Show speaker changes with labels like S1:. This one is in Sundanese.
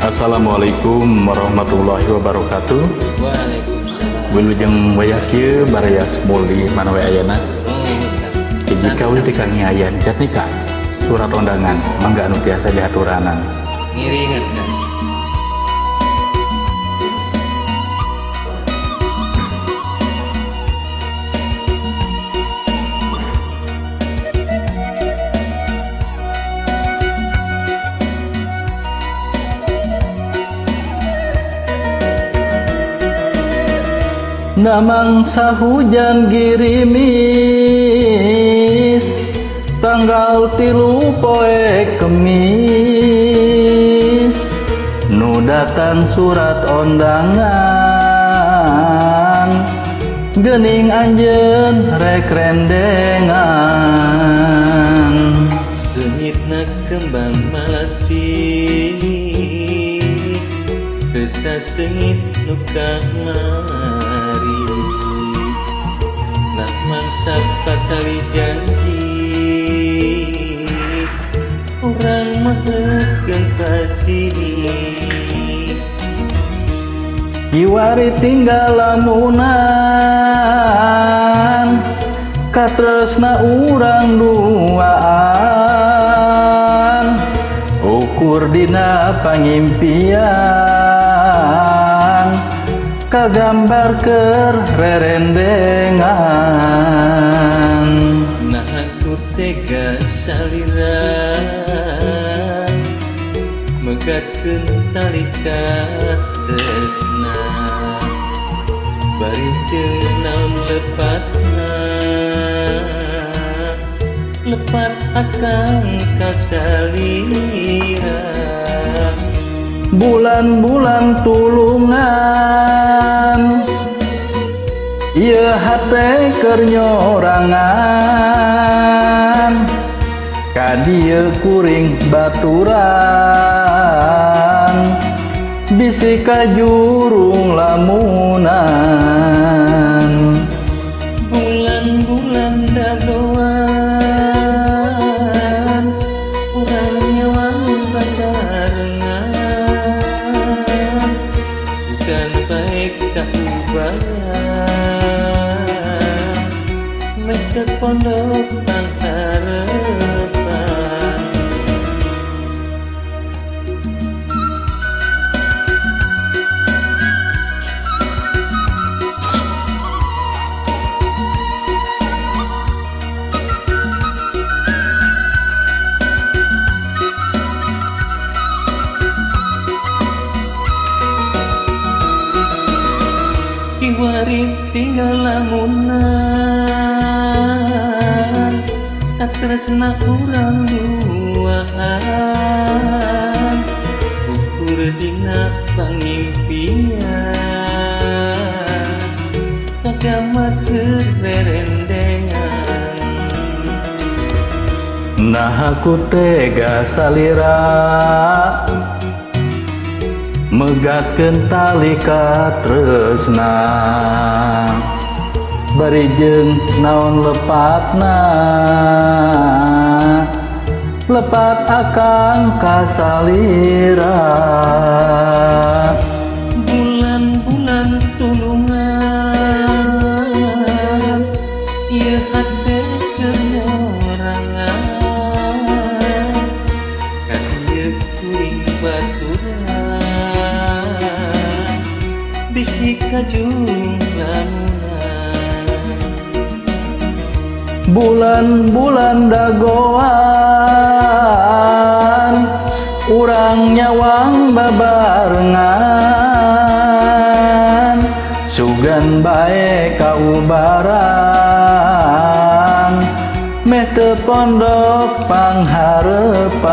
S1: Assalamualaikum warahmatullahi wabarakatuh.
S2: Waalaikumsalam.
S1: Wilujeng wayah kieu barayas muli manawe ayana. Hiji kawin ti kang ayan cat nikah. Surat undangan mangga anu tiasa dihaturanan.
S2: Ngiringan kan.
S1: Namangsa hujan girimis tanggal 3 poe Kemis nu datang surat undangan geuning anjeun rek rendengan
S2: Senyitna kembang malati kesasengit nu kamari mangsa kali janji urang maheukeun kasih
S1: Kiwari tinggal lamunan katresna urang duaan ukur dina pangimpian kagambar keur rerendengan
S2: nah aku tega salira megatkeun tali tresna bari jeung naon lepatna lepat akang kasalira
S1: bulan-bulan tulungan ieu hate keur nyorangan ka dieu kuring baturan bisi ka jurung lamunan
S2: bulan-bulan dagoan urang nyawang babarengan sugan baik ka ubahan meke pondok pangharapan Kiwari tinggal lamunan katresna urang duaan ukur dina pangimpian kagambar keur rerendengan
S1: nah aku tega salira megatkeun tali katresna bari jeung naon lepatna lepat akang kasalira
S2: bulan-bulan tulungan ieu hate keur nyorangan ka dieu kuring baturan bisi ka jurung lamunan
S1: bulan-bulan dagoan urang nyawang babarengan sugan bae kaubaran meh teu pondok pangharepan